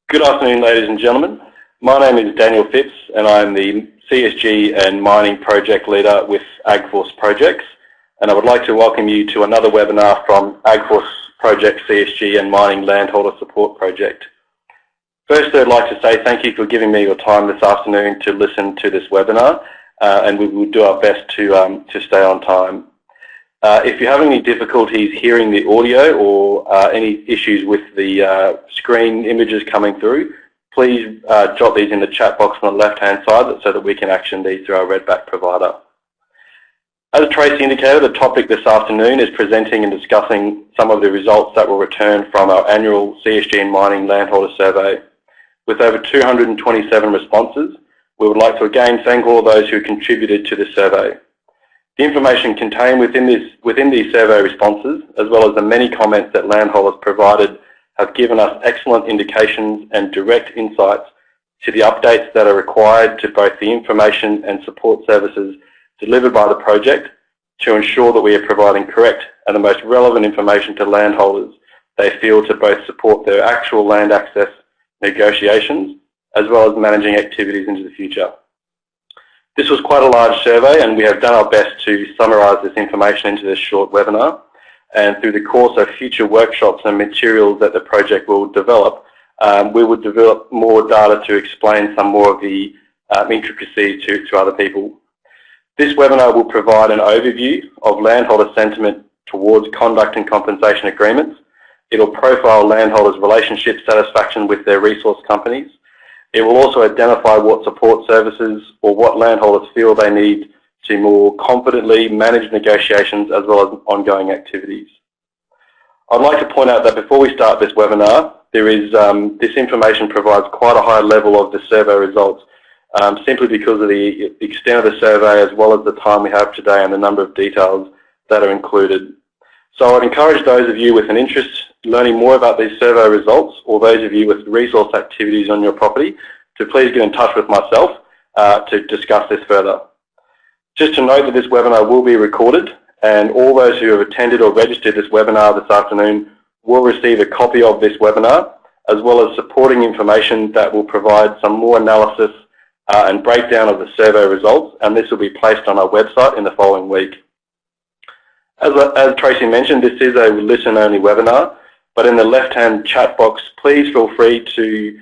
Good afternoon, ladies and gentlemen. My name is Daniel Phipps and I'm the CSG and Mining Project Leader with AgForce Projects, and I would like to welcome you to another webinar from AgForce Project CSG and Mining Landholder Support Project. First, I'd like to say thank you for giving me your time this afternoon to listen to this webinar, and we will do our best to stay on time. If you have any difficulties hearing the audio or any issues with the screen images coming through, please jot these in the chat box on the left-hand side so that we can action these through our Redback provider. As Tracy indicated, the topic this afternoon is presenting and discussing some of the results that were returned from our annual CSG and Mining Landholder Survey. With over 227 responses, we would like to again thank all those who contributed to this survey. The information contained within these survey responses, as well as the many comments that landholders provided, have given us excellent indications and direct insights to the updates that are required to both the information and support services delivered by the project to ensure that we are providing correct and the most relevant information to landholders they feel to both support their actual land access negotiations as well as managing activities into the future. This was quite a large survey and we have done our best to summarise this information into this short webinar, and through the course of future workshops and materials that the project will develop, we will develop more data to explain some more of the intricacies to other people. This webinar will provide an overview of landholder sentiment towards conduct and compensation agreements. It will profile landholders' relationship satisfaction with their resource companies. It will also identify what support services or what landholders feel they need to more confidently manage negotiations as well as ongoing activities. I'd like to point out that before we start this webinar, this information provides quite a high level of the survey results, simply because of the extent of the survey as well as the time we have today and the number of details that are included. So I'd encourage those of you with an interest in learning more about these survey results, or those of you with resource activities on your property, to please get in touch with myself to discuss this further. Just to note that this webinar will be recorded, and all those who have attended or registered this webinar this afternoon will receive a copy of this webinar, as well as supporting information that will provide some more analysis and breakdown of the survey results, and this will be placed on our website in the following week. As Tracy mentioned, this is a listen-only webinar, but in the left-hand chat box, please feel free to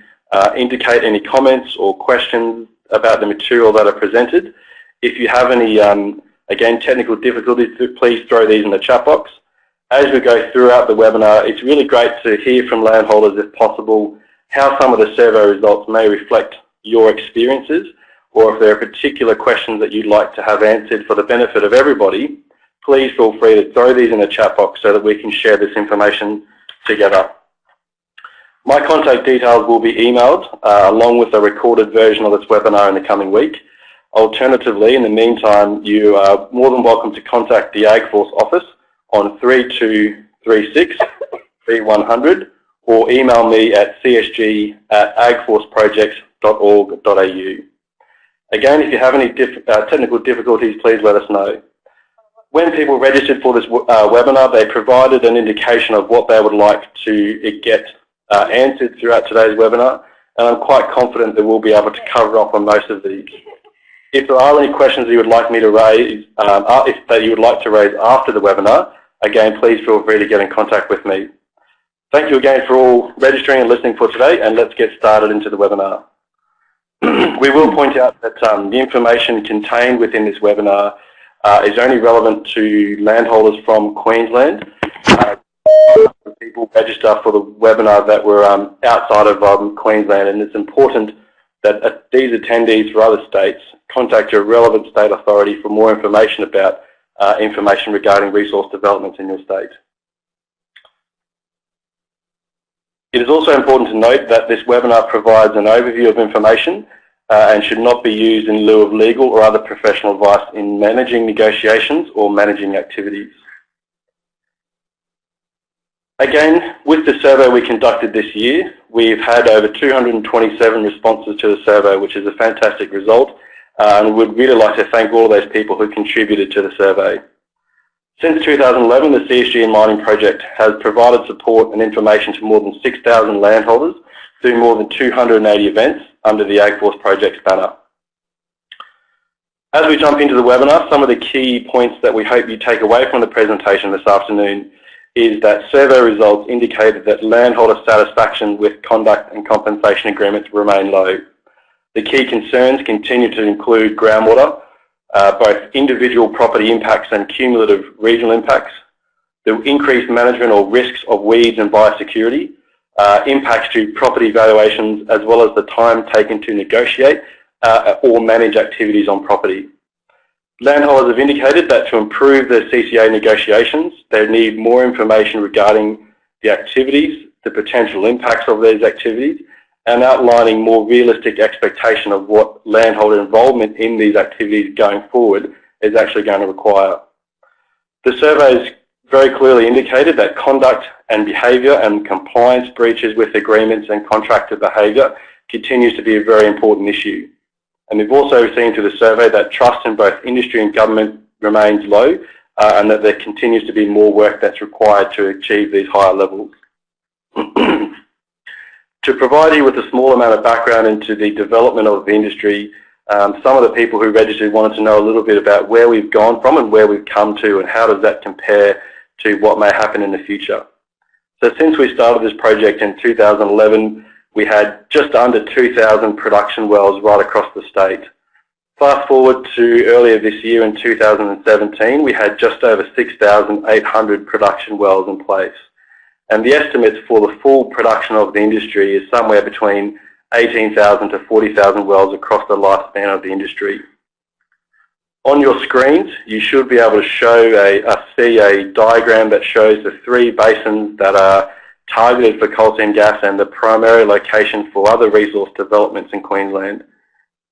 indicate any comments or questions about the material that are presented. If you have any, again, technical difficulties, please throw these in the chat box. As we go throughout the webinar, it's really great to hear from landholders, if possible, how some of the survey results may reflect your experiences, or if there are particular questions that you'd like to have answered for the benefit of everybody. Please feel free to throw these in the chat box so that we can share this information together. My contact details will be emailed along with a recorded version of this webinar in the coming week. Alternatively, in the meantime, you are more than welcome to contact the AgForce office on 3236 3100 or email me at csg@agforceprojects.org.au. Again, if you have any technical difficulties, please let us know. When people registered for this webinar, they provided an indication of what they would like to get answered throughout today's webinar, and I'm quite confident that we'll be able to cover off on most of these. If there are any questions that you would like me to raise, that you would like to raise after the webinar, again, please feel free to get in contact with me. Thank you again for all registering and listening for today, and let's get started into the webinar. We will point out that the information contained within this webinar is only relevant to landholders from Queensland. People register for the webinar that were outside of Queensland, and it's important that these attendees for other states contact your relevant state authority for more information about information regarding resource developments in your state. It is also important to note that this webinar provides an overview of information and should not be used in lieu of legal or other professional advice in managing negotiations or managing activities. Again, with the survey we conducted this year, we've had over 227 responses to the survey, which is a fantastic result, and we would really like to thank all those people who contributed to the survey. Since 2011, the CSG and Mining Project has provided support and information to more than 6,000 landholders through more than 280 events under the AgForce projects banner. As we jump into the webinar, some of the key points that we hope you take away from the presentation this afternoon is that survey results indicated that landholder satisfaction with conduct and compensation agreements remain low. The key concerns continue to include groundwater, both individual property impacts and cumulative regional impacts, the increased management or risks of weeds and biosecurity, impacts to property valuations, as well as the time taken to negotiate or manage activities on property. Landholders have indicated that to improve the CCA negotiations, they need more information regarding the activities, the potential impacts of these activities, and outlining more realistic expectation of what landholder involvement in these activities going forward is actually going to require. The surveys very clearly indicated that conduct and behaviour and compliance breaches with agreements and contractor behaviour continues to be a very important issue. And we've also seen through the survey that trust in both industry and government remains low, and that there continues to be more work that's required to achieve these higher levels. To provide you with a small amount of background into the development of the industry, some of the people who registered wanted to know a little bit about where we've gone from and where we've come to, and how does that compare to what may happen in the future. So since we started this project in 2011, we had just under 2,000 production wells right across the state. Fast forward to earlier this year in 2017, we had just over 6,800 production wells in place. And the estimates for the full production of the industry is somewhere between 18,000 to 40,000 wells across the lifespan of the industry. On your screens, you should be able to see a diagram that shows the three basins that are targeted for coal seam gas and the primary location for other resource developments in Queensland.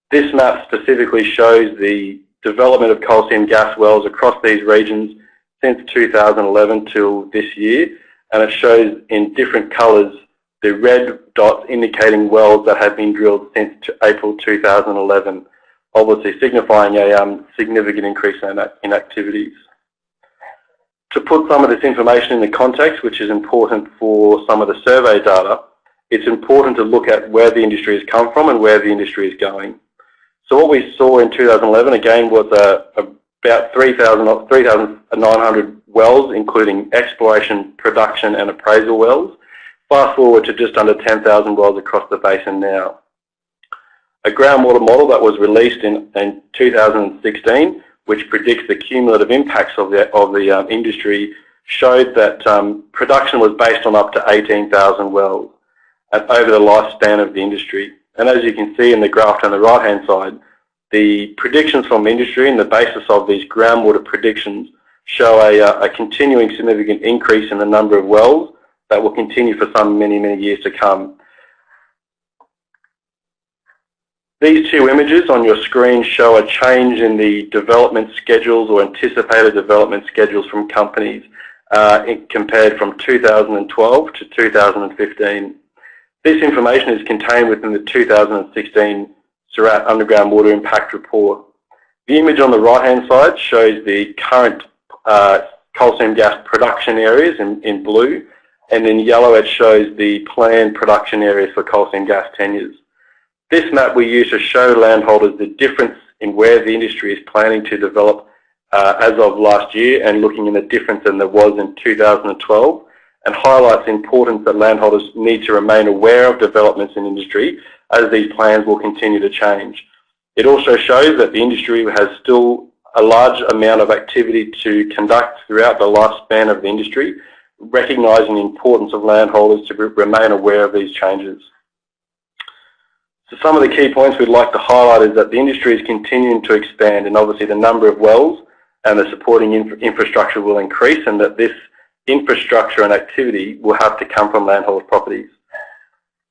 This map specifically shows the development of coal seam gas wells across these regions since 2011 till this year, and it shows in different colours the red dots indicating wells that have been drilled since April 2011, obviously signifying a significant increase in activities. To put some of this information in the context, which is important for some of the survey data, it's important to look at where the industry has come from and where the industry is going. So what we saw in 2011 again was about 3,900 wells, including exploration, production and appraisal wells. Fast forward to just under 10,000 wells across the basin now. A groundwater model that was released in 2016, which predicts the cumulative impacts of the industry, showed that production was based on up to 18,000 wells over the lifespan of the industry. And as you can see in the graph on the right-hand side, the predictions from industry and the basis of these groundwater predictions show a continuing significant increase in the number of wells that will continue for many years to come. These two images on your screen show a change in the development schedules or anticipated development schedules from companies compared from 2012 to 2015. This information is contained within the 2016 Surat Underground Water Impact Report. The image on the right-hand side shows the current coal seam gas production areas in blue, and in yellow it shows the planned production areas for coal seam gas tenures. This map we use to show landholders the difference in where the industry is planning to develop as of last year, and looking in the difference than there was in 2012, and highlights the importance that landholders need to remain aware of developments in industry as these plans will continue to change. It also shows that the industry has still a large amount of activity to conduct throughout the lifespan of the industry, recognising the importance of landholders to remain aware of these changes. So some of the key points we'd like to highlight is that the industry is continuing to expand, and obviously the number of wells and the supporting infrastructure will increase, and that this infrastructure and activity will have to come from landholder properties.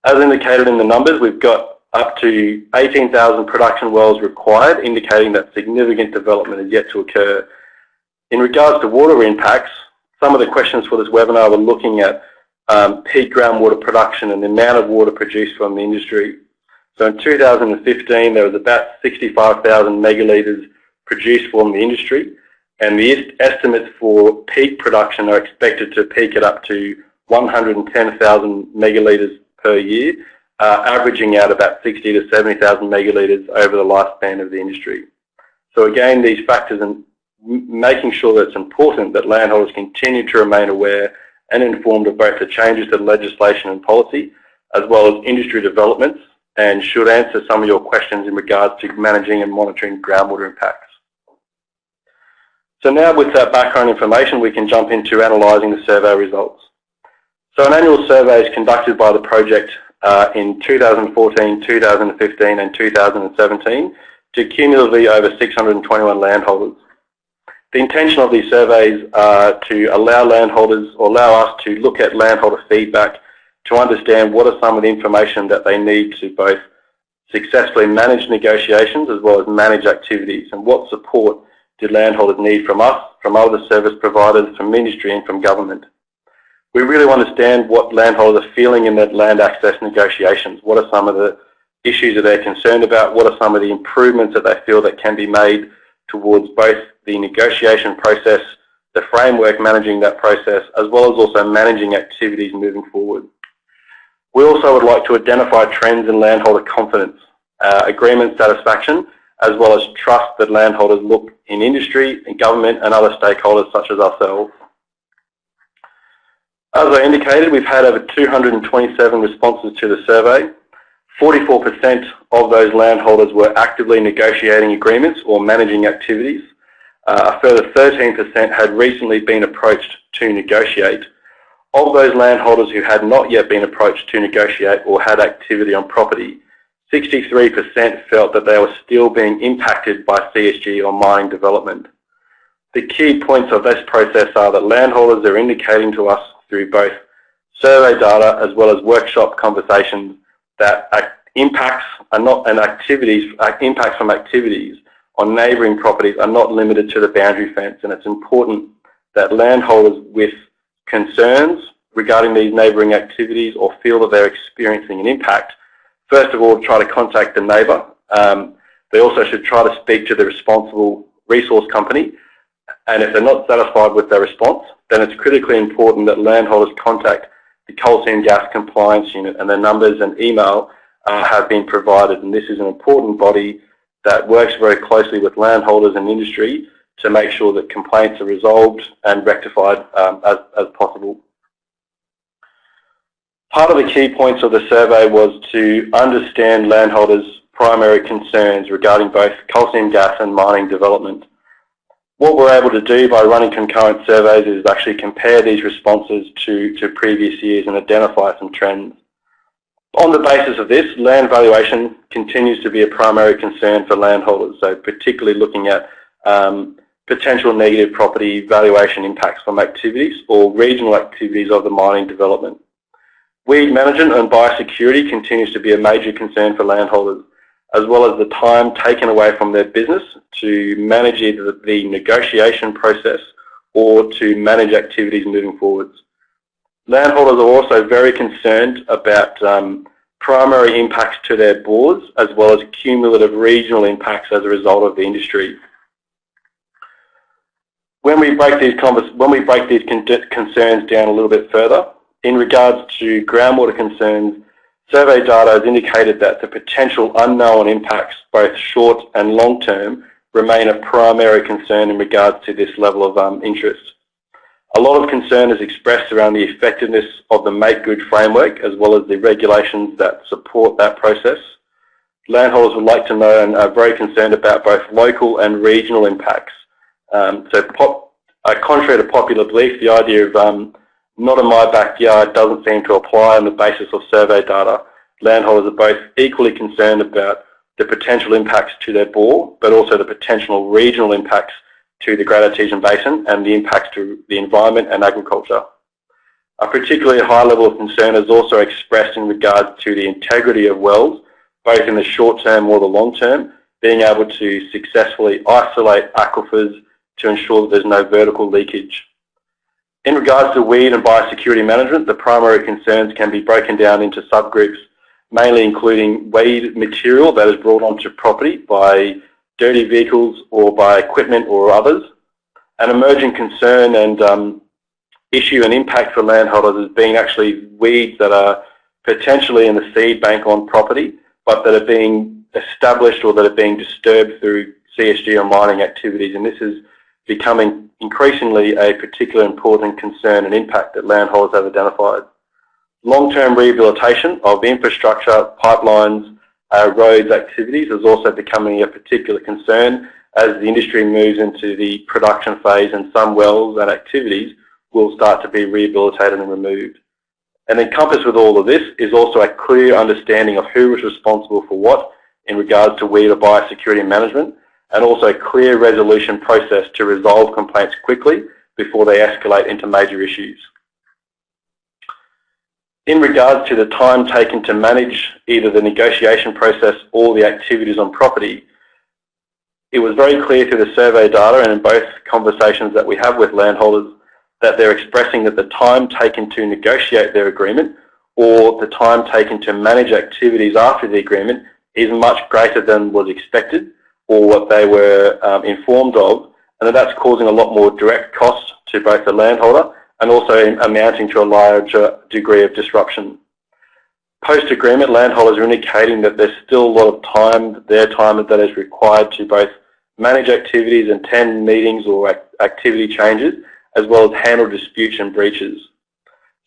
As indicated in the numbers, we've got up to 18,000 production wells required, indicating that significant development is yet to occur. In regards to water impacts, some of the questions for this webinar were looking at peak groundwater production and the amount of water produced from the industry. So in 2015, there was about 65,000 megalitres produced from the industry, and the estimates for peak production are expected to peak at up to 110,000 megalitres per year averaging out about 60 to 70,000 megalitres over the lifespan of the industry. So again, these factors and making sure that it's important that landholders continue to remain aware and informed of both the changes to legislation and policy, as well as industry developments, and should answer some of your questions in regards to managing and monitoring groundwater impacts. So now with that background information, we can jump into analysing the survey results. So an annual survey is conducted by the project in 2014, 2015 and 2017 to cumulatively over 621 landholders. The intention of these surveys are to allow landholders, or allow us to look at landholder feedback to understand what are some of the information that they need to both successfully manage negotiations as well as manage activities, and what support do landholders need from us, from other service providers, from industry and from government. We really want to understand what landholders are feeling in their land access negotiations. What are some of the issues that they're concerned about? What are some of the improvements that they feel that can be made towards both the negotiation process, the framework managing that process, as well as also managing activities moving forward. We also would like to identify trends in landholder confidence, agreement satisfaction, as well as trust that landholders look in industry, in government and other stakeholders such as ourselves. As I indicated, we've had over 227 responses to the survey. 44% of those landholders were actively negotiating agreements or managing activities. A further 13% had recently been approached to negotiate. Of those landholders who had not yet been approached to negotiate or had activity on property, 63% felt that they were still being impacted by CSG or mining development. The key points of this process are that landholders are indicating to us through both survey data as well as workshop conversations that impacts from activities on neighbouring properties are not limited to the boundary fence, and it's important that landholders with concerns regarding these neighbouring activities or feel that they're experiencing an impact, first of all try to contact the neighbour. They also should try to speak to the responsible resource company, and if they're not satisfied with their response, then it's critically important that landholders contact the coal seam gas compliance unit, and their numbers and email have been provided, and this is an important body that works very closely with landholders and industry to make sure that complaints are resolved and rectified as possible. Part of the key points of the survey was to understand landholders' primary concerns regarding both coal seam gas and mining development. What we're able to do by running concurrent surveys is actually compare these responses to previous years and identify some trends. On the basis of this, land valuation continues to be a primary concern for landholders, so particularly looking at potential negative property valuation impacts from activities or regional activities of the mining development. Weed management and biosecurity continues to be a major concern for landholders, as well as the time taken away from their business to manage either the negotiation process or to manage activities moving forwards. Landholders are also very concerned about primary impacts to their bores, as well as cumulative regional impacts as a result of the industry. When we break these concerns down a little bit further, in regards to groundwater concerns, survey data has indicated that the potential unknown impacts, both short and long term, remain a primary concern in regards to this level of interest. A lot of concern is expressed around the effectiveness of the Make Good framework, as well as the regulations that support that process. Landholders would like to know and are very concerned about both local and regional impacts. Contrary to popular belief, the idea of not in my backyard doesn't seem to apply on the basis of survey data. Landholders are both equally concerned about the potential impacts to their bore, but also the potential regional impacts to the Great Artesian Basin and the impacts to the environment and agriculture. A particularly high level of concern is also expressed in regards to the integrity of wells, both in the short term or the long term, being able to successfully isolate aquifers to ensure that there's no vertical leakage. In regards to weed and biosecurity management, the primary concerns can be broken down into subgroups, mainly including weed material that is brought onto property by dirty vehicles or by equipment or others. An emerging concern and issue and impact for landholders has been actually weeds that are potentially in the seed bank on property, but that are being established or that are being disturbed through CSG or mining activities. And this is becoming increasingly a particularly important concern and impact that landholders have identified. Long-term rehabilitation of infrastructure, pipelines, roads activities is also becoming a particular concern as the industry moves into the production phase, and some wells and activities will start to be rehabilitated and removed. And encompassed with all of this is also a clear understanding of who is responsible for what in regards to weed or biosecurity management, and also a clear resolution process to resolve complaints quickly before they escalate into major issues. In regards to the time taken to manage either the negotiation process or the activities on property, it was very clear through the survey data and in both conversations that we have with landholders that they're expressing that the time taken to negotiate their agreement or the time taken to manage activities after the agreement is much greater than was expected or what they were informed of, and that's causing a lot more direct costs to both the landholder and also amounting to a larger degree of disruption. Post-agreement, landholders are indicating that there's still a lot of time, their time that is required to both manage activities and attend meetings or activity changes, as well as handle disputes and breaches.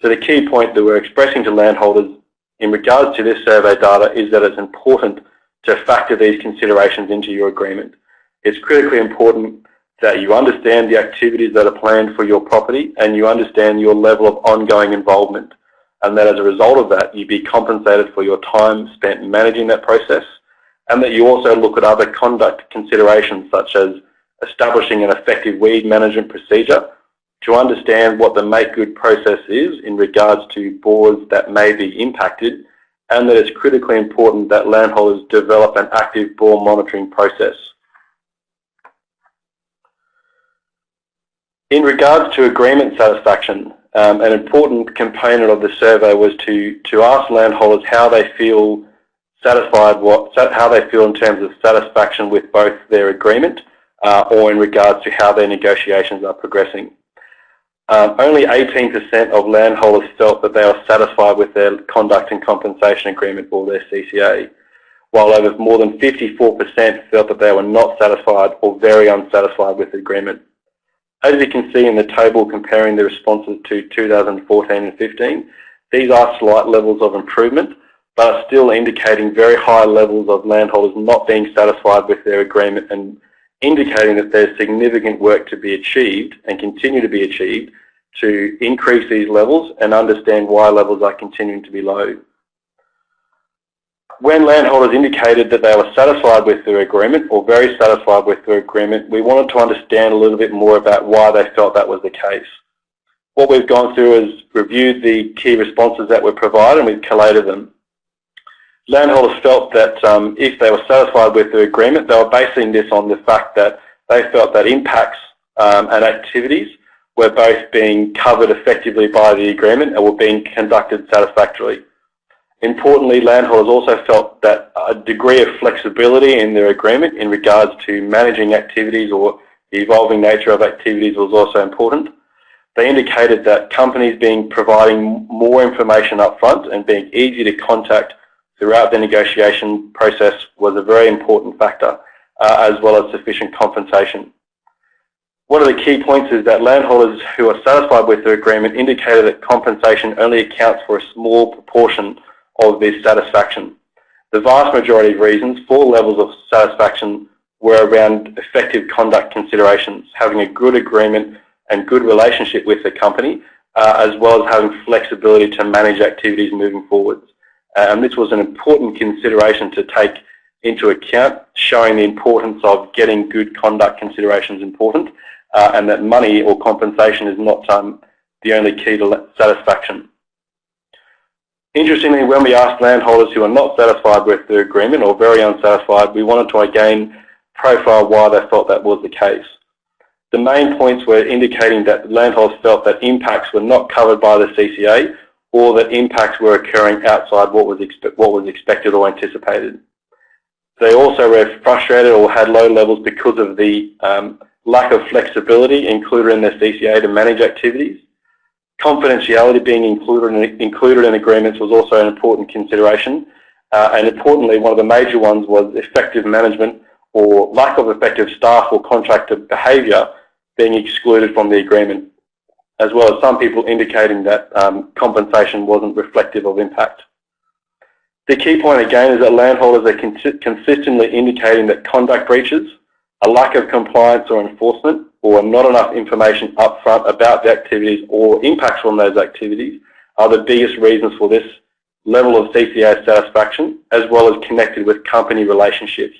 So the key point that we're expressing to landholders in regards to this survey data is that it's important to factor these considerations into your agreement. It's critically important that you understand the activities that are planned for your property and you understand your level of ongoing involvement, and that as a result of that you be compensated for your time spent managing that process, and that you also look at other conduct considerations such as establishing an effective weed management procedure to understand what the make good process is in regards to bores that may be impacted, and that it's critically important that landholders develop an active bore monitoring process. In regards to agreement satisfaction, an important component of the survey was to ask landholders how they feel satisfied, how they feel in terms of satisfaction with both their agreement or in regards to how their negotiations are progressing. Only 18% of landholders felt that they were satisfied with their conduct and compensation agreement or their CCA, while over more than 54% felt that they were not satisfied or very unsatisfied with the agreement. As you can see in the table comparing the responses to 2014 and 15, these are slight levels of improvement, but are still indicating very high levels of landholders not being satisfied with their agreement and indicating that there's significant work to be achieved and continue to be achieved to increase these levels and understand why levels are continuing to be low. When landholders indicated that they were satisfied with their agreement or very satisfied with their agreement, we wanted to understand a little bit more about why they felt that was the case. What we've gone through is reviewed the key responses that were provided and we've collated them. Landholders felt that if they were satisfied with their agreement, they were basing this on the fact that they felt that impacts and activities were both being covered effectively by the agreement and were being conducted satisfactorily. Importantly, landholders also felt that a degree of flexibility in their agreement in regards to managing activities or the evolving nature of activities was also important. They indicated that companies providing more information up front and being easy to contact throughout the negotiation process was a very important factor, as well as sufficient compensation. One of the key points is that landholders who are satisfied with their agreement indicated that compensation only accounts for a small proportion of this satisfaction. The vast majority of reasons for levels of satisfaction were around effective conduct considerations, having a good agreement and good relationship with the company, as well as having flexibility to manage activities moving forwards. And this was an important consideration to take into account, showing the importance of getting good conduct considerations important, and that money or compensation is not the only key to satisfaction. Interestingly, when we asked landholders who are not satisfied with the agreement or very unsatisfied, we wanted to again profile why they felt that was the case. The main points were indicating that landholders felt that impacts were not covered by the CCA or that impacts were occurring outside what was expected or anticipated. They also were frustrated or had low levels because of the lack of flexibility included in the CCA to manage activities. Confidentiality being included in agreements was also an important consideration, and importantly, one of the major ones was effective management or lack of effective staff or contractor behaviour being excluded from the agreement, as well as some people indicating that compensation wasn't reflective of impact. The key point again is that landholders are consistently indicating that conduct breaches, a lack of compliance or enforcement, or not enough information upfront about the activities or impacts from those activities are the biggest reasons for this level of CCA satisfaction, as well as connected with company relationships.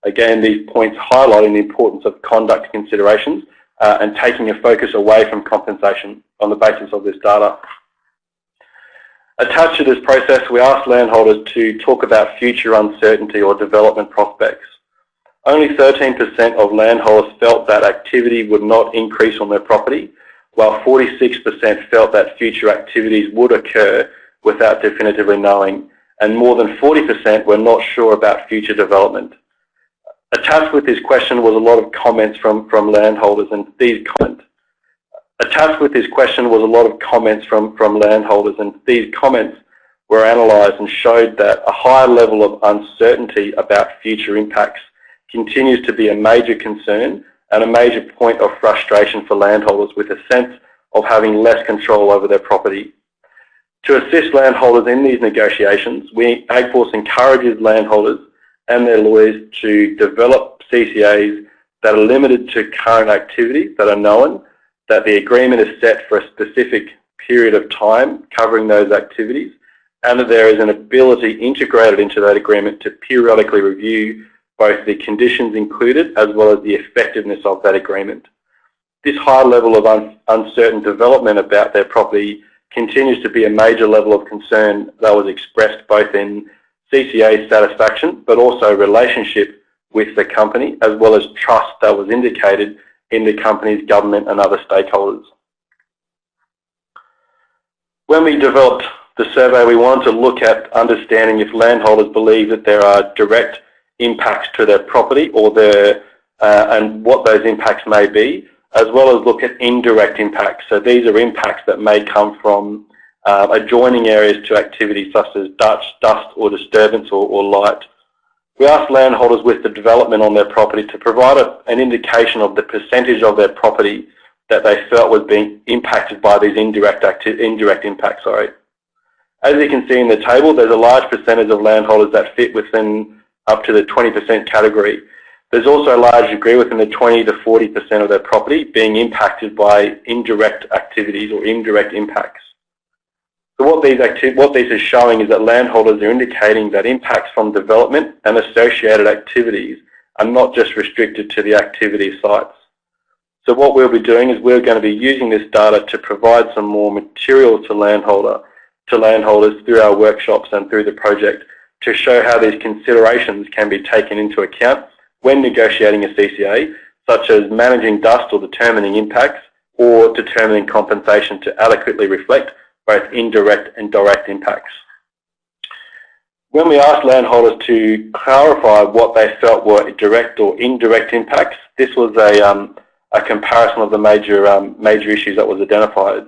Again, these points highlighting the importance of conduct considerations and taking a focus away from compensation on the basis of this data. Attached to this process, we asked landholders to talk about future uncertainty or development prospects. Only 13% of landholders felt that activity would not increase on their property, while 46% felt that future activities would occur without definitively knowing, and more than 40% were not sure about future development. Attached with this question was a lot of comments from landholders, and these comments were analysed and showed that a high level of uncertainty about future impacts continues to be a major concern and a major point of frustration for landholders, with a sense of having less control over their property. To assist landholders in these negotiations, AgForce encourages landholders and their lawyers to develop CCAs that are limited to current activities that are known, that the agreement is set for a specific period of time covering those activities, and that there is an ability integrated into that agreement to periodically review both the conditions included as well as the effectiveness of that agreement. This high level of uncertain development about their property continues to be a major level of concern that was expressed both in CCA satisfaction but also relationship with the company, as well as trust that was indicated in the company's government and other stakeholders. When we developed the survey, we wanted to look at understanding if landholders believe that there are direct impacts to their property or and what those impacts may be, as well as look at indirect impacts. So these are impacts that may come from adjoining areas to activities such as dust or disturbance or light. We asked landholders with the development on their property to provide an indication of the percentage of their property that they felt was being impacted by these indirect impacts. As you can see in the table, there's a large percentage of landholders that fit within up to the 20% category. There's also a large degree within the 20 to 40% of their property being impacted by indirect activities or indirect impacts. So what these are showing is that landholders are indicating that impacts from development and associated activities are not just restricted to the activity sites. So what we'll be doing is we're going to be using this data to provide some more material to landholders through our workshops and through the project to show how these considerations can be taken into account when negotiating a CCA, such as managing dust or determining impacts, or determining compensation to adequately reflect both indirect and direct impacts. When we asked landholders to clarify what they felt were direct or indirect impacts, this was a comparison of the major issues that was identified.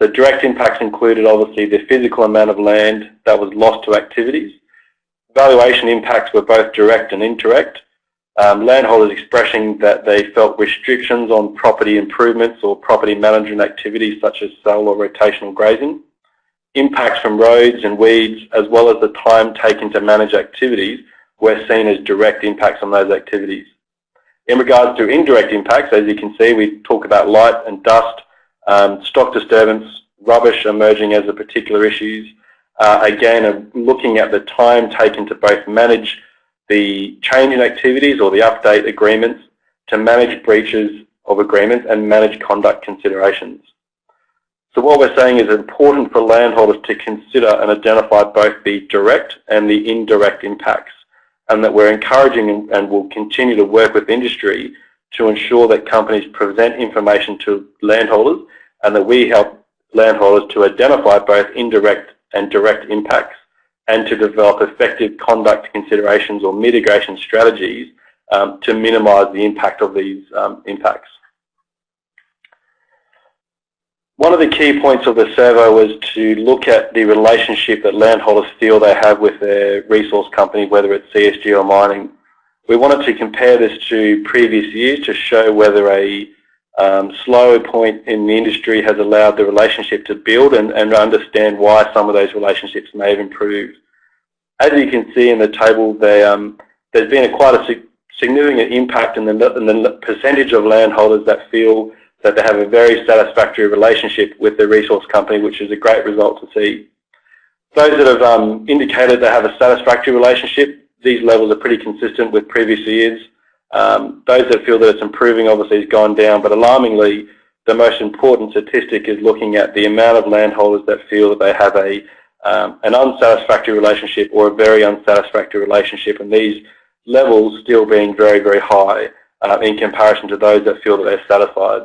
So direct impacts included obviously the physical amount of land that was lost to activities. Valuation impacts were both direct and indirect. Landholders expressing that they felt restrictions on property improvements or property management activities such as sow or rotational grazing. Impacts from roads and weeds, as well as the time taken to manage activities, were seen as direct impacts on those activities. In regards to indirect impacts, as you can see, we talk about light and dust, stock disturbance, rubbish emerging as the particular issues. Again, looking at the time taken to both manage the change in activities or the update agreements, to manage breaches of agreements and manage conduct considerations. So what we're saying is important for landholders to consider and identify both the direct and the indirect impacts, and that we're encouraging and will continue to work with industry to ensure that companies present information to landholders, and that we help landholders to identify both indirect and direct impacts, and to develop effective conduct considerations or mitigation strategies to minimise the impact of these impacts. One of the key points of the survey was to look at the relationship that landholders feel they have with their resource company, whether it's CSG or mining. We wanted to compare this to previous years to show whether a slower point in the industry has allowed the relationship to build and understand why some of those relationships may have improved. As you can see in the table, there's been quite a significant impact in the percentage of landholders that feel that they have a very satisfactory relationship with their resource company, which is a great result to see. Those that have indicated they have a satisfactory relationship, these levels are pretty consistent with previous years. Those that feel that it's improving obviously has gone down, but alarmingly, the most important statistic is looking at the amount of landholders that feel that they have an unsatisfactory relationship or a very unsatisfactory relationship, and these levels still being very, very high in comparison to those that feel that they're satisfied.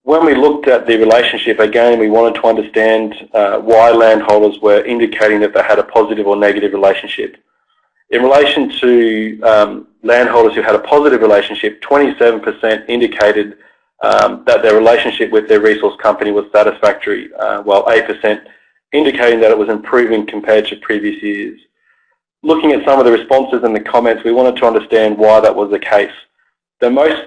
When we looked at the relationship, again, we wanted to understand why landholders were indicating that they had a positive or negative relationship. In relation to landholders who had a positive relationship, 27% indicated that their relationship with their resource company was satisfactory, while 8% indicating that it was improving compared to previous years. Looking at some of the responses in the comments, we wanted to understand why that was the case. The most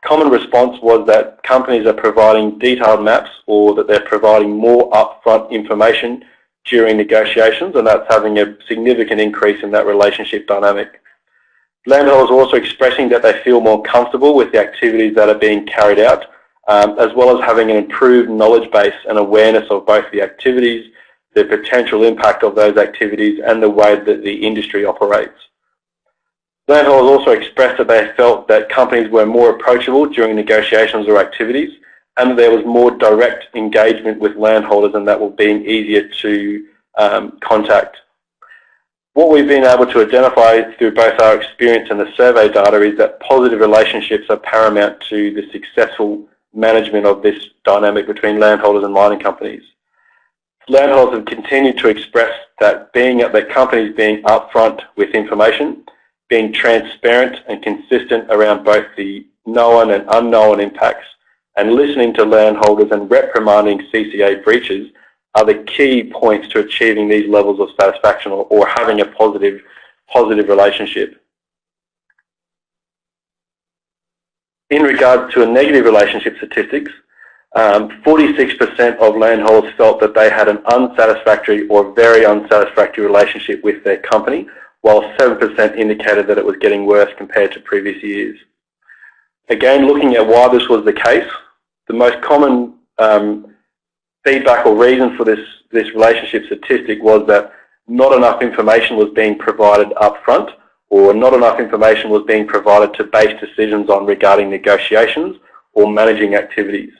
common response was that companies are providing detailed maps or that they're providing more upfront information during negotiations, and that's having a significant increase in that relationship dynamic. Landholders are also expressing that they feel more comfortable with the activities that are being carried out, as well as having an improved knowledge base and awareness of both the activities, the potential impact of those activities, and the way that the industry operates. Landholders also expressed that they felt that companies were more approachable during negotiations or activities, and that there was more direct engagement with landholders, and that was being easier to contact. What we've been able to identify through both our experience and the survey data is that positive relationships are paramount to the successful management of this dynamic between landholders and mining companies. Landholders have continued to express that their companies being upfront with information, being transparent and consistent around both the known and unknown impacts, and listening to landholders and reprimanding CCA breaches are the key points to achieving these levels of satisfaction or having a positive relationship. In regards to a negative relationship statistics, 46% of landholders felt that they had an unsatisfactory or very unsatisfactory relationship with their company, while 7% indicated that it was getting worse compared to previous years. Again, looking at why this was the case, the most common feedback or reason for this relationship statistic was that not enough information was being provided up front, or not enough information was being provided to base decisions on regarding negotiations or managing activities.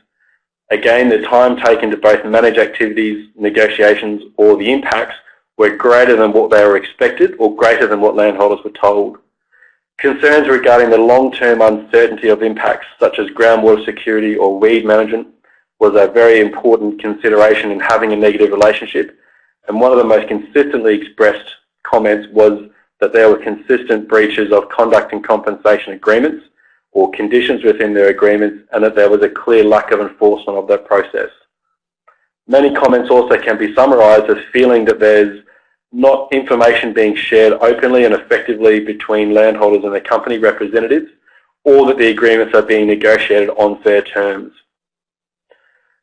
Again, the time taken to both manage activities, negotiations, or the impacts were greater than what they were expected or greater than what landholders were told. Concerns regarding the long-term uncertainty of impacts such as groundwater security or weed management was a very important consideration in having a negative relationship, and one of the most consistently expressed comments was that there were consistent breaches of conduct and compensation agreements or conditions within their agreements, and that there was a clear lack of enforcement of that process. Many comments also can be summarised as feeling that there's not information being shared openly and effectively between landholders and their company representatives, or that the agreements are being negotiated on fair terms.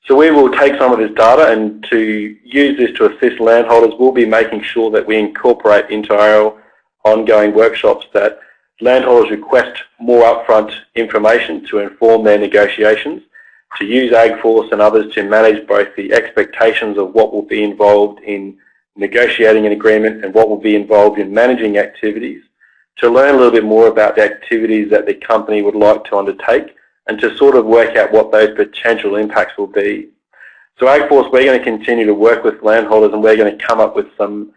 So we will take some of this data, and to use this to assist landholders, we'll be making sure that we incorporate into our ongoing workshops that landholders request more upfront information to inform their negotiations, to use AgForce and others to manage both the expectations of what will be involved in negotiating an agreement and what will be involved in managing activities, to learn a little bit more about the activities that the company would like to undertake, and to sort of work out what those potential impacts will be. So AgForce, we're going to continue to work with landholders, and we're going to come up with some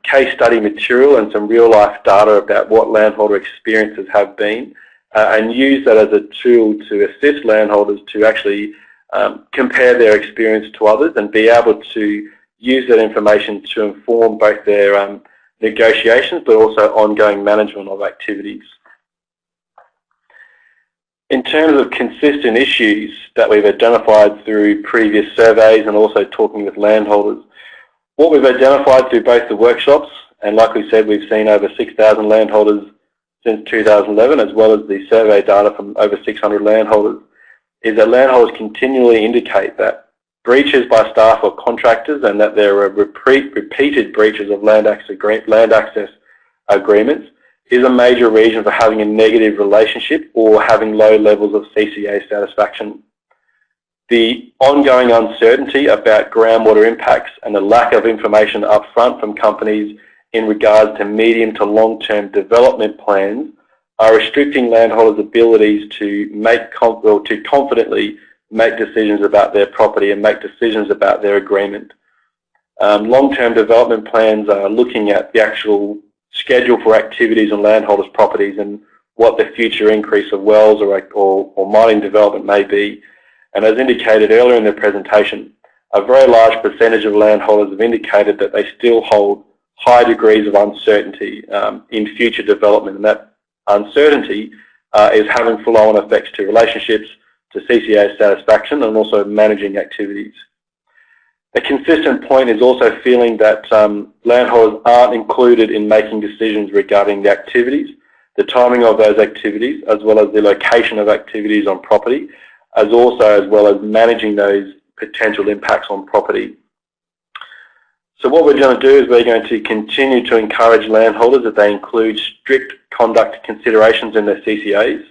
case study material and some real life data about what landholder experiences have been, and use that as a tool to assist landholders to actually compare their experience to others and be able to use that information to inform both their negotiations but also ongoing management of activities. In terms of consistent issues that we've identified through previous surveys and also talking with landholders, what we've identified through both the workshops, and like we said, we've seen over 6,000 landholders since 2011, as well as the survey data from over 600 landholders, is that landholders continually indicate that breaches by staff or contractors and that there are repeated breaches of land access agreements is a major reason for having a negative relationship or having low levels of CCA satisfaction. The ongoing uncertainty about groundwater impacts and the lack of information upfront from companies in regards to medium to long-term development plans are restricting landholders' abilities to confidently make decisions about their property and make decisions about their agreement. Long-term development plans are looking at the actual schedule for activities on landholders' properties and what the future increase of wells or mining development may be. And as indicated earlier in the presentation, a very large percentage of landholders have indicated that they still hold high degrees of uncertainty in future development, and that uncertainty is having flow-on effects to relationships, to CCA satisfaction, and also managing activities. A consistent point is also feeling that landholders aren't included in making decisions regarding the activities, the timing of those activities, as well as the location of activities on property, as well as managing those potential impacts on property. So what we're going to do is we're going to continue to encourage landholders that they include strict conduct considerations in their CCAs.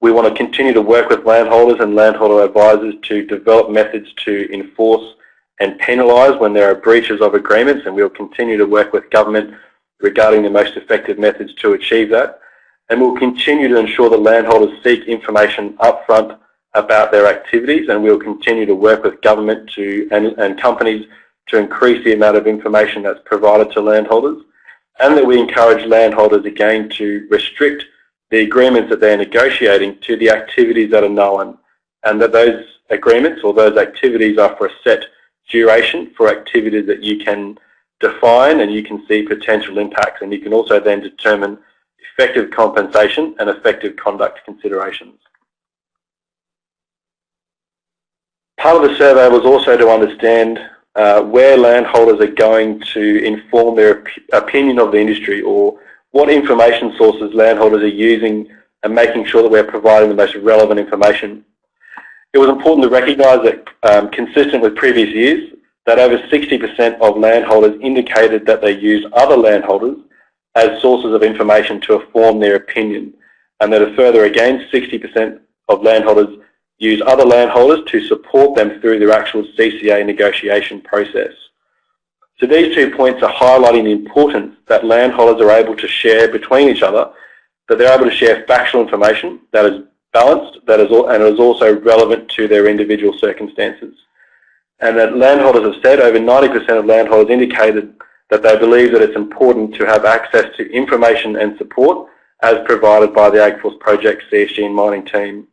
We want to continue to work with landholders and landholder advisors to develop methods to enforce and penalise when there are breaches of agreements, and we'll continue to work with government regarding the most effective methods to achieve that. And we'll continue to ensure that landholders seek information upfront about their activities, and we'll continue to work with government and companies to increase the amount of information that's provided to landholders, and that we encourage landholders again to restrict the agreements that they're negotiating to the activities that are known, and that those agreements or those activities are for a set duration for activities that you can define and you can see potential impacts, and you can also then determine effective compensation and effective conduct considerations. Part of the survey was also to understand where landholders are going to inform their opinion of the industry, or what information sources landholders are using and making sure that we're providing the most relevant information. It was important to recognise that, consistent with previous years, that over 60% of landholders indicated that they use other landholders as sources of information to inform their opinion, and that a further again 60% of landholders use other landholders to support them through their actual CCA negotiation process. So these 2 points are highlighting the importance that landholders are able to share between each other, that they're able to share factual information that is balanced, and is also relevant to their individual circumstances. And that landholders have said, over 90% of landholders indicated that they believe that it's important to have access to information and support as provided by the AgForce Project CSG and mining team.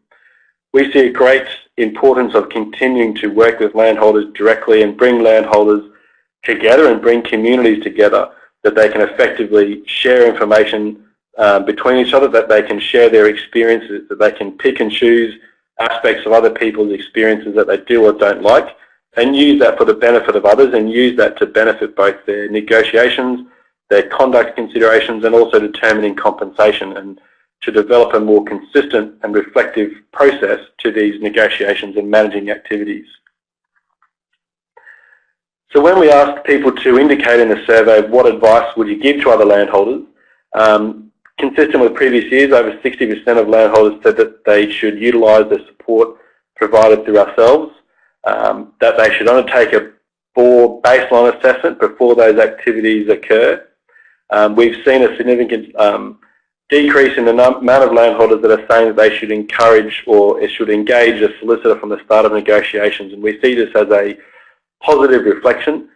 We see a great importance of continuing to work with landholders directly and bring landholders together and bring communities together, that they can effectively share information between each other, that they can share their experiences, that they can pick and choose aspects of other people's experiences that they do or don't like, and use that for the benefit of others, and use that to benefit both their negotiations, their conduct considerations, and also determining compensation, and to develop a more consistent and reflective process to these negotiations and managing activities. So when we asked people to indicate in the survey what advice would you give to other landholders, consistent with previous years, over 60% of landholders said that they should utilise the support provided through ourselves, that they should undertake a baseline assessment before those activities occur. We've seen a significant decrease in the amount of landholders that are saying that they should encourage or should engage a solicitor from the start of negotiations, and we see this as a positive reflection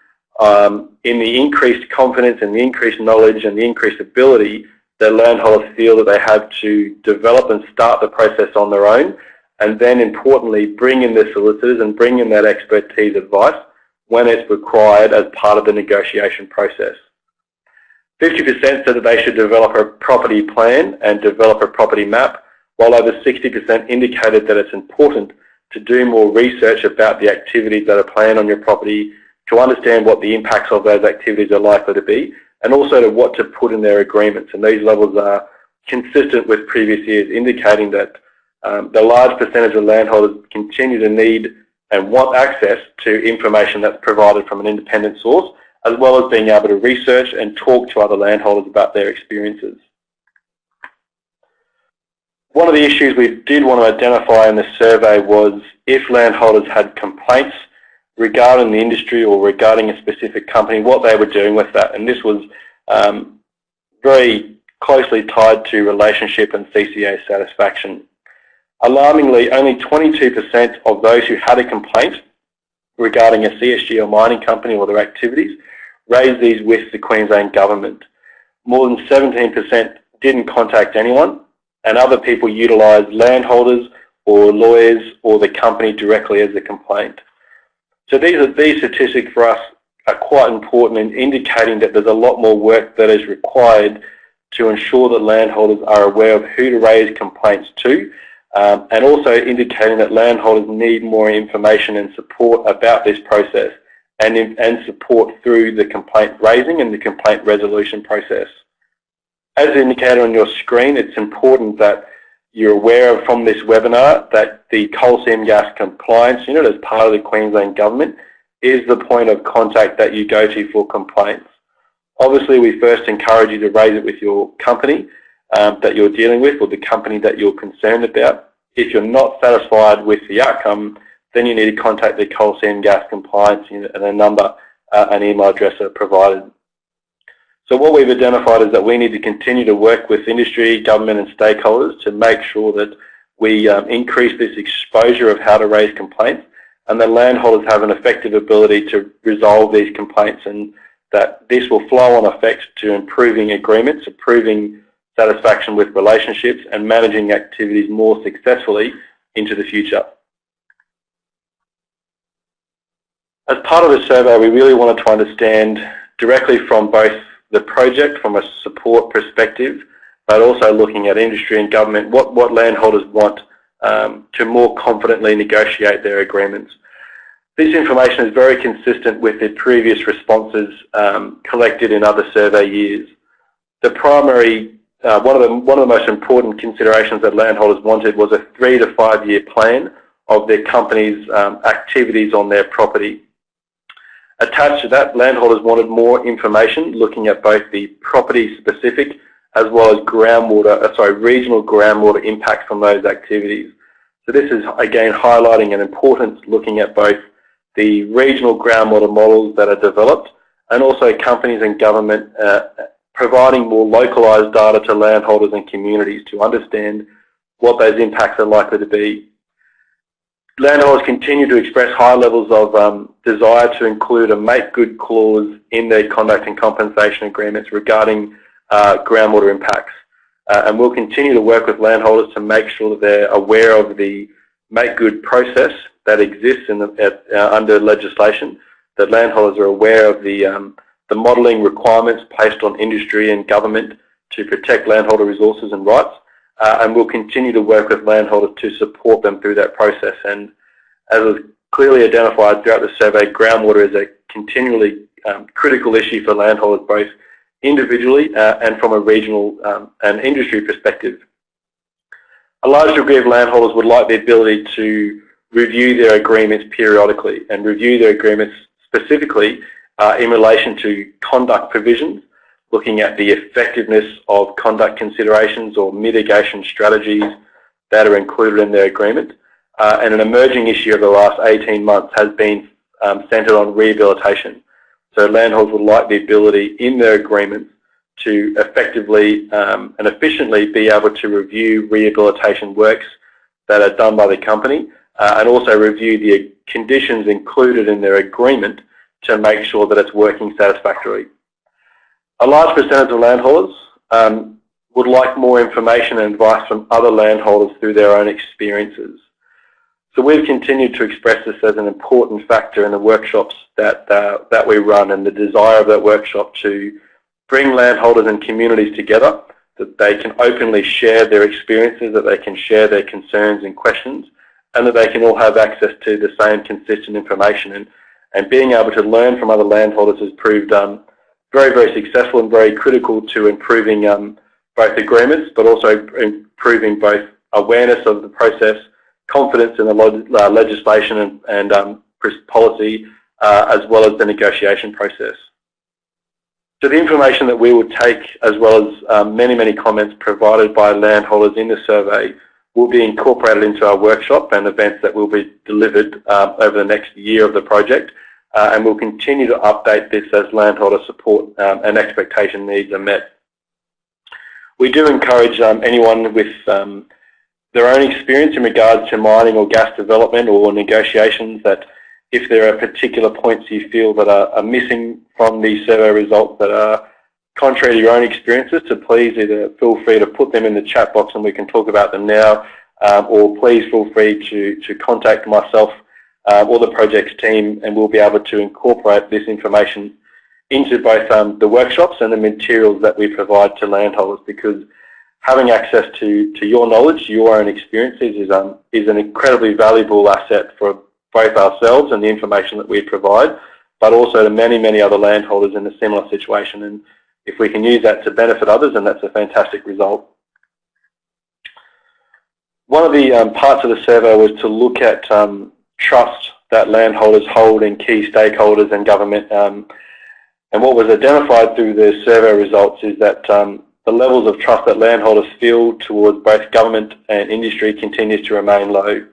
in the increased confidence and the increased knowledge and the increased ability that landholders feel that they have to develop and start the process on their own, and then importantly bring in the solicitors and bring in that expertise advice when it's required as part of the negotiation process. 50% said that they should develop a property plan and develop a property map while over 60% indicated that it's important to do more research about the activities that are planned on your property, to understand what the impacts of those activities are likely to be, and also to what to put in their agreements. And these levels are consistent with previous years, indicating that the large percentage of landholders continue to need and want access to information that's provided from an independent source, as well as being able to research and talk to other landholders about their experiences. One of the issues we did want to identify in the survey was if landholders had complaints regarding the industry or regarding a specific company, what they were doing with that. And this was very closely tied to relationship and CCA satisfaction. Alarmingly, only 22% of those who had a complaint regarding a CSG or mining company or their activities raised these with the Queensland Government. More than 17% didn't contact anyone, and other people utilised landholders or lawyers or the company directly as a complaint. So these statistics for us are quite important in indicating that there's a lot more work that is required to ensure that landholders are aware of who to raise complaints to, and also indicating that landholders need more information and support about this process and support through the complaint raising and the complaint resolution process. As indicated on your screen, it's important that you're aware of from this webinar that the coal seam gas compliance unit, as part of the Queensland Government, is the point of contact that you go to for complaints. Obviously, we first encourage you to raise it with your company that you're dealing with, or the company that you're concerned about. If you're not satisfied with the outcome, then you need to contact the coal seam gas compliance unit, and a number and email address are provided. So what we've identified is that we need to continue to work with industry, government and stakeholders to make sure that we increase this exposure of how to raise complaints, and that landholders have an effective ability to resolve these complaints, and that this will flow on effect to improving agreements, improving satisfaction with relationships, and managing activities more successfully into the future. As part of the survey, we really wanted to understand directly from both the project from a support perspective, but also looking at industry and government, what landholders want to more confidently negotiate their agreements. This information is very consistent with the previous responses collected in other survey years. The primary, one of the most important considerations that landholders wanted was a 3 to 5 year plan of their company's activities on their property. Attached to that, landholders wanted more information looking at both the property-specific as well as regional groundwater impacts from those activities. So this is again highlighting an importance looking at both the regional groundwater models that are developed, and also companies and government providing more localised data to landholders and communities to understand what those impacts are likely to be. Landholders continue to express high levels of desire to include a make good clause in their conduct and compensation agreements regarding groundwater impacts. And we'll continue to work with landholders to make sure that they're aware of the make good process that exists under legislation, that landholders are aware of the modelling requirements placed on industry and government to protect landholder resources and rights. And we'll continue to work with landholders to support them through that process. And as was clearly identified throughout the survey, groundwater is a continually critical issue for landholders, both individually and from a regional and industry perspective. A large degree of landholders would like the ability to review their agreements periodically, and review their agreements specifically in relation to conduct provisions, looking at the effectiveness of conduct considerations or mitigation strategies that are included in their agreement. And an emerging issue of the last 18 months has been centred on rehabilitation. So landholders would like the ability in their agreements to effectively and efficiently be able to review rehabilitation works that are done by the company, and also review the conditions included in their agreement to make sure that it's working satisfactorily. A large percentage of landholders would like more information and advice from other landholders through their own experiences. So we've continued to express this as an important factor in the workshops that we run, and the desire of that workshop to bring landholders and communities together that they can openly share their experiences, that they can share their concerns and questions, and that they can all have access to the same consistent information. And being able to learn from other landholders has proved very, very successful and very critical to improving both agreements, but also improving both awareness of the process, confidence in the legislation and policy, as well as the negotiation process. So the information that we will take, as well as many, many comments provided by landholders in the survey, will be incorporated into our workshop and events that will be delivered over the next year of the project. And we'll continue to update this as landholder support and expectation needs are met. We do encourage anyone with their own experience in regards to mining or gas development or negotiations that if there are particular points you feel that are missing from the survey results that are contrary to your own experiences, to please either feel free to put them in the chat box and we can talk about them now, or please feel free to contact myself or the projects team, and we'll be able to incorporate this information into both the workshops and the materials that we provide to landholders, because having access to your knowledge, your own experiences is an incredibly valuable asset for both ourselves and the information that we provide, but also to many, many other landholders in a similar situation. And if we can use that to benefit others, then that's a fantastic result. One of the parts of the survey was to look at trust that landholders hold in key stakeholders and government. And what was identified through the survey results is that the levels of trust that landholders feel towards both government and industry continues to remain low.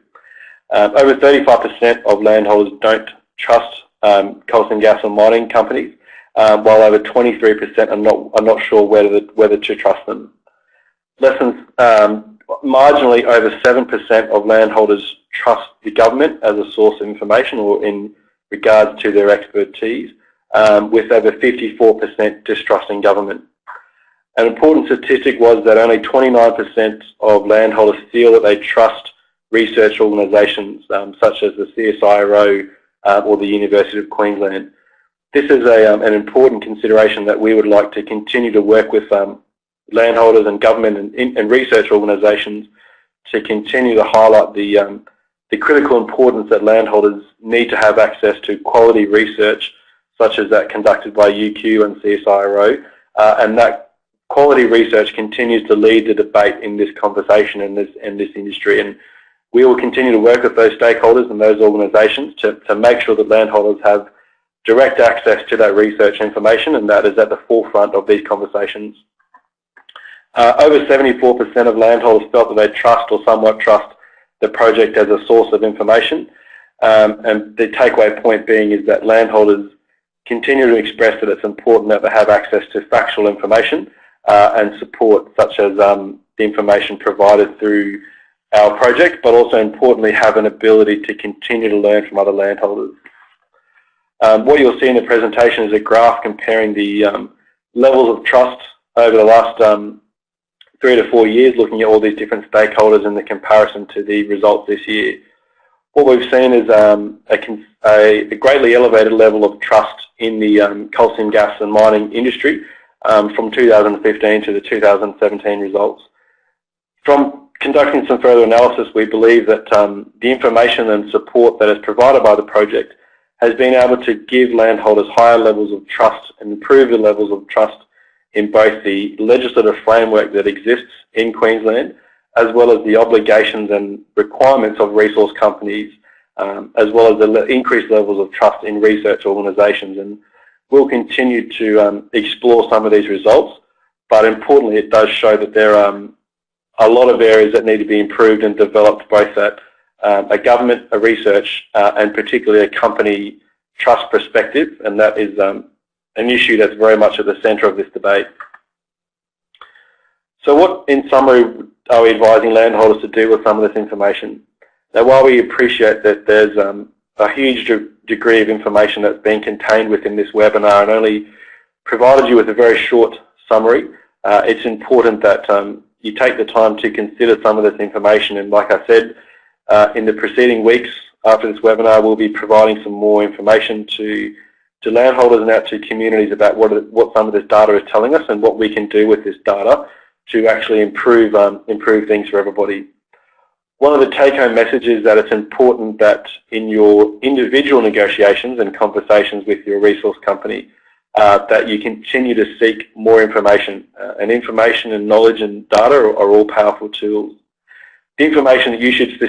Over 35% of landholders don't trust coal seam gas and mining companies, while over 23% are not sure whether to trust them. Less than marginally over 7% of landholders trust the government as a source of information or in regards to their expertise, with over 54% distrusting government. An important statistic was that only 29% of landholders feel that they trust research organisations such as the CSIRO or the University of Queensland. This is an important consideration that we would like to continue to work with landholders and government and research organisations to continue to highlight the critical importance that landholders need to have access to quality research such as that conducted by UQ and CSIRO, and that quality research continues to lead the debate in this conversation in this industry. And we will continue to work with those stakeholders and those organisations to make sure that landholders have direct access to that research information, and that is at the forefront of these conversations. Over 74% of landholders felt that they trust or somewhat trust the project as a source of information, and the takeaway point being is that landholders continue to express that it's important that they have access to factual information and support such as the information provided through our project, but also importantly have an ability to continue to learn from other landholders. What you'll see in the presentation is a graph comparing the levels of trust over the last 3 to 4 years, looking at all these different stakeholders in the comparison to the results this year. What we've seen is a greatly elevated level of trust in the coal seam gas and mining industry from 2015 to the 2017 results. From conducting some further analysis, we believe that the information and support that is provided by the project has been able to give landholders higher levels of trust and improve the levels of trust in both the legislative framework that exists in Queensland, as well as the obligations and requirements of resource companies, as well as the increased levels of trust in research organisations. And we'll continue to explore some of these results, but importantly it does show that there are a lot of areas that need to be improved and developed both at a government, a research, and particularly a company trust perspective, and that is an issue that's very much at the centre of this debate. So what, in summary, are we advising landholders to do with some of this information? Now, while we appreciate that there's a huge degree of information that's been contained within this webinar and only provided you with a very short summary, it's important that you take the time to consider some of this information. And like I said, in the preceding weeks after this webinar, we'll be providing some more information to landholders and out to communities about what some of this data is telling us and what we can do with this data to actually improve things for everybody. One of the take-home messages is that it's important that in your individual negotiations and conversations with your resource company, that you continue to seek more information. And information and knowledge and data are all powerful tools. The information that you should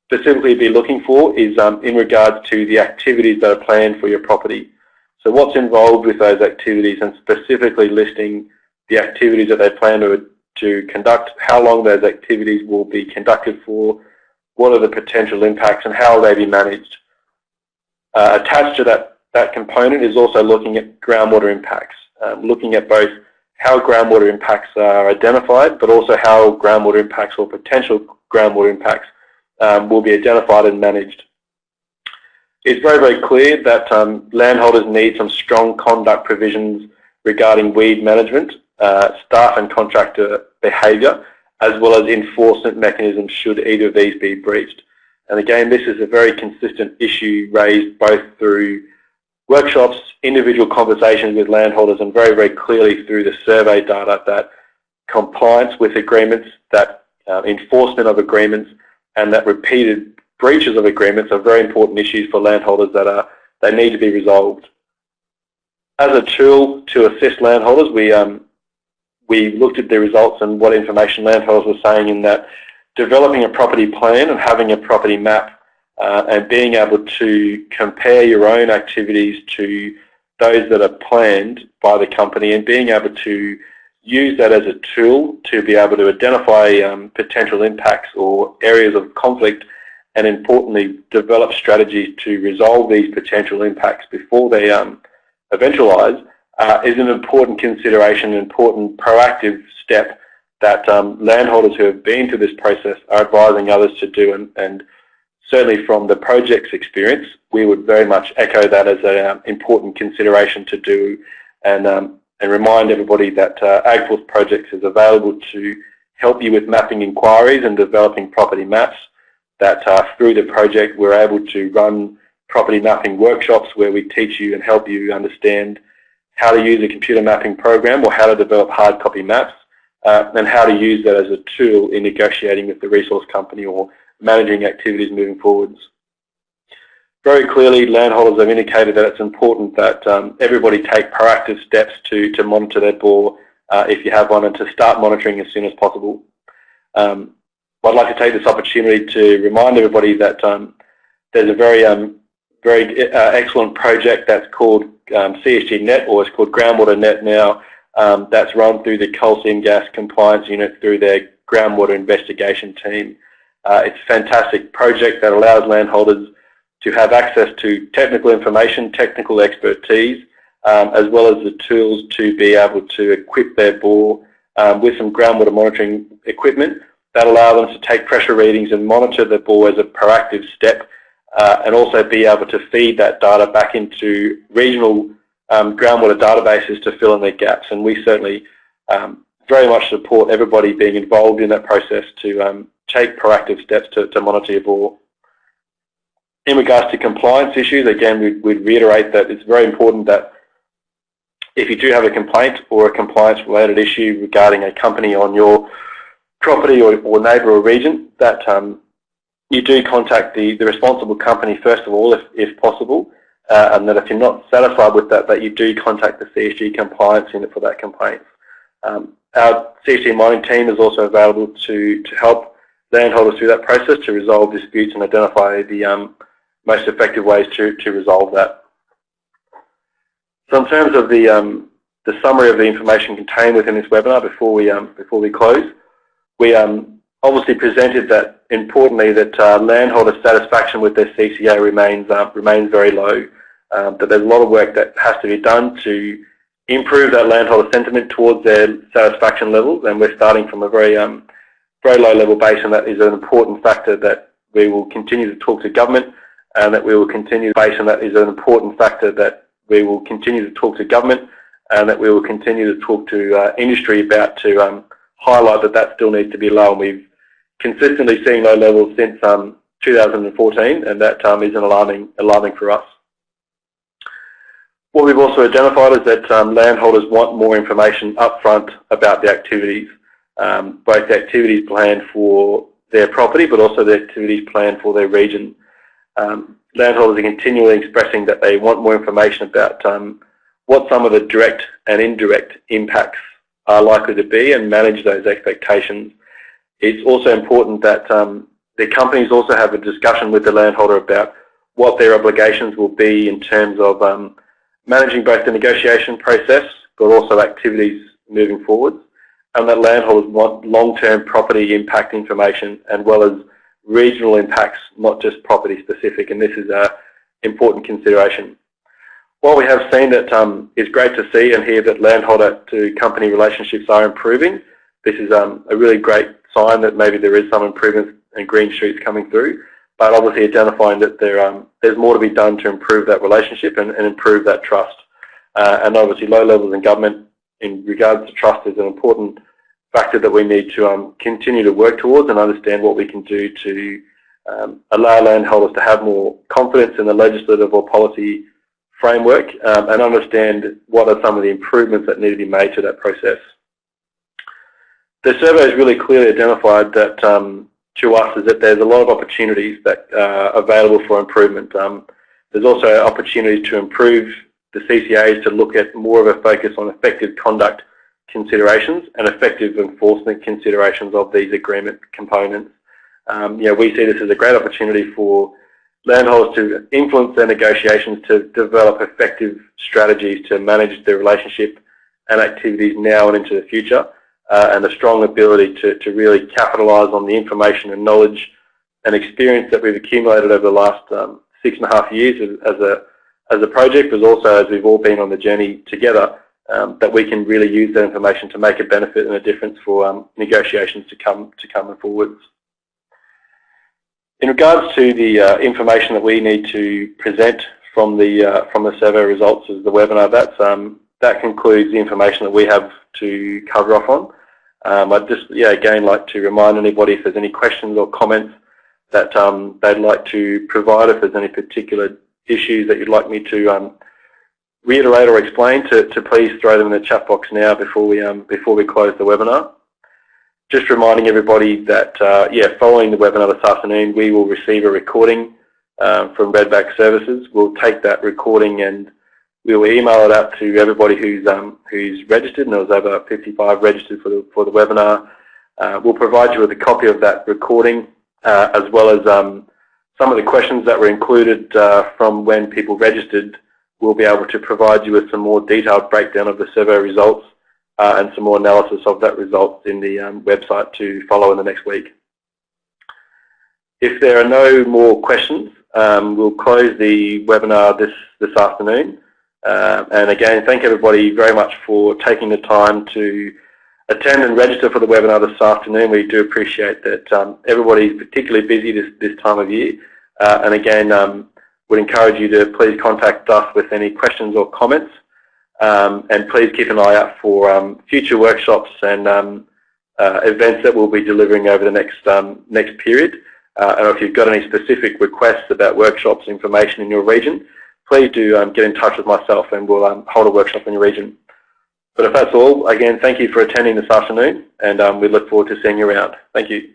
specifically be looking for is in regards to the activities that are planned for your property. So what's involved with those activities, and specifically listing the activities that they plan to conduct, how long those activities will be conducted for, what are the potential impacts, and how will they be managed. Attached to that component is also looking at groundwater impacts, looking at both how groundwater impacts are identified, but also how groundwater impacts or potential groundwater impacts will be identified and managed. It's very, very clear that landholders need some strong conduct provisions regarding weed management, staff and contractor behaviour, as well as enforcement mechanisms should either of these be breached. And again, this is a very consistent issue raised both through workshops, individual conversations with landholders, and very, very clearly through the survey data that compliance with agreements, that enforcement of agreements, and that repeated breaches of agreements are very important issues for landholders that they need to be resolved. As a tool to assist landholders, we looked at the results and what information landholders were saying in that developing a property plan and having a property map and being able to compare your own activities to those that are planned by the company, and being able to use that as a tool to be able to identify potential impacts or areas of conflict, and importantly develop strategies to resolve these potential impacts before they eventualise, is an important consideration, an important proactive step that landholders who have been through this process are advising others to do. And certainly from the project's experience, we would very much echo that as an important consideration to do, and remind everybody that AgForce Projects is available to help you with mapping inquiries and developing property maps, that through the project we're able to run property mapping workshops where we teach you and help you understand how to use a computer mapping program or how to develop hard copy maps, and how to use that as a tool in negotiating with the resource company or managing activities moving forwards. Very clearly, landholders have indicated that it's important that everybody take proactive steps to monitor their bore if you have one, and to start monitoring as soon as possible. I'd like to take this opportunity to remind everybody that there's a very excellent project that's called CSG Net, or it's called Groundwater Net now, that's run through the coal seam gas compliance unit through their groundwater investigation team. It's a fantastic project that allows landholders to have access to technical information, technical expertise, as well as the tools to be able to equip their bore with some groundwater monitoring equipment that allow them to take pressure readings and monitor the bore as a proactive step, and also be able to feed that data back into regional groundwater databases to fill in their gaps. And we certainly very much support everybody being involved in that process to take proactive steps to monitor your bore. In regards to compliance issues, again, we'd reiterate that it's very important that if you do have a complaint or a compliance-related issue regarding a company on your property or neighbour or region, that you do contact the responsible company first of all, if possible, and that if you're not satisfied with that you do contact the CSG compliance unit for that complaint. Our CSG mining team is also available to help landholders through that process to resolve disputes and identify the most effective ways to resolve that. So in terms of the summary of the information contained within this webinar, before we close, we obviously presented that importantly that landholder satisfaction with their CCA remains very low. That there's a lot of work that has to be done to improve that landholder sentiment towards their satisfaction levels, and we're starting from a very low level base, and that is an important factor that we will continue to talk to government, and that we will continue to base, and that is an important factor that we will continue to talk to government, and that we will continue to talk to industry about, to highlight that still needs to be low. And we've consistently seen low levels since 2014, and that is alarming for us. What we've also identified is that landholders want more information upfront about the activities. both the activities planned for their property, but also the activities planned for their region. Landholders are continually expressing that they want more information about what some of the direct and indirect impacts are likely to be and manage those expectations. It's also important that the companies also have a discussion with the landholder about what their obligations will be in terms of managing both the negotiation process but also activities moving forward, and that landholders want long-term property impact information as well as regional impacts, not just property specific, and this is an important consideration. While we have seen that it's great to see and hear that landholder to company relationships are improving, this is a really great sign that maybe there is some improvements and green shoots coming through, but obviously identifying that there's more to be done to improve that relationship and improve that trust. And obviously low levels in government in regards to trust is an important factor that we need to continue to work towards and understand what we can do to allow landholders to have more confidence in the legislative or policy framework and understand what are some of the improvements that need to be made to that process. The survey has really clearly identified that to us is that there's a lot of opportunities that are available for improvement. There's also opportunities to improve the CCAs to look at more of a focus on effective conduct considerations and effective enforcement considerations of these agreement components. We see this as a great opportunity for landholders to influence their negotiations to develop effective strategies to manage their relationship and activities now and into the future, and a strong ability to really capitalise on the information and knowledge and experience that we've accumulated over the last 6.5 years as a project, but also as we've all been on the journey together, that we can really use that information to make a benefit and a difference for negotiations to come forwards. In regards to the information that we need to present from the survey results as the webinar, that concludes the information that we have to cover off on. I'd just again like to remind anybody if there's any questions or comments that they'd like to provide, if there's any particular issues that you'd like me to reiterate or explain, to please throw them in the chat box now before we close the webinar. Just reminding everybody that following the webinar this afternoon, we will receive a recording from Redback Services. We'll take that recording and we'll email it out to everybody who's registered, and there was over 55 registered for the webinar. We'll provide you with a copy of that recording as well as some of the questions that were included from when people registered. We'll be able to provide you with some more detailed breakdown of the survey results and some more analysis of that results in the website to follow in the next week. If there are no more questions, we'll close the webinar this afternoon. And again, thank everybody very much for taking the time to attend and register for the webinar this afternoon. We do appreciate that everybody is particularly busy this time of year. And again, would encourage you to please contact us with any questions or comments. And please keep an eye out for future workshops and events that we'll be delivering over the next period. And if you've got any specific requests about workshops information in your region, please do get in touch with myself and we'll hold a workshop in your region. But if that's all, again, thank you for attending this afternoon, and we look forward to seeing you around. Thank you.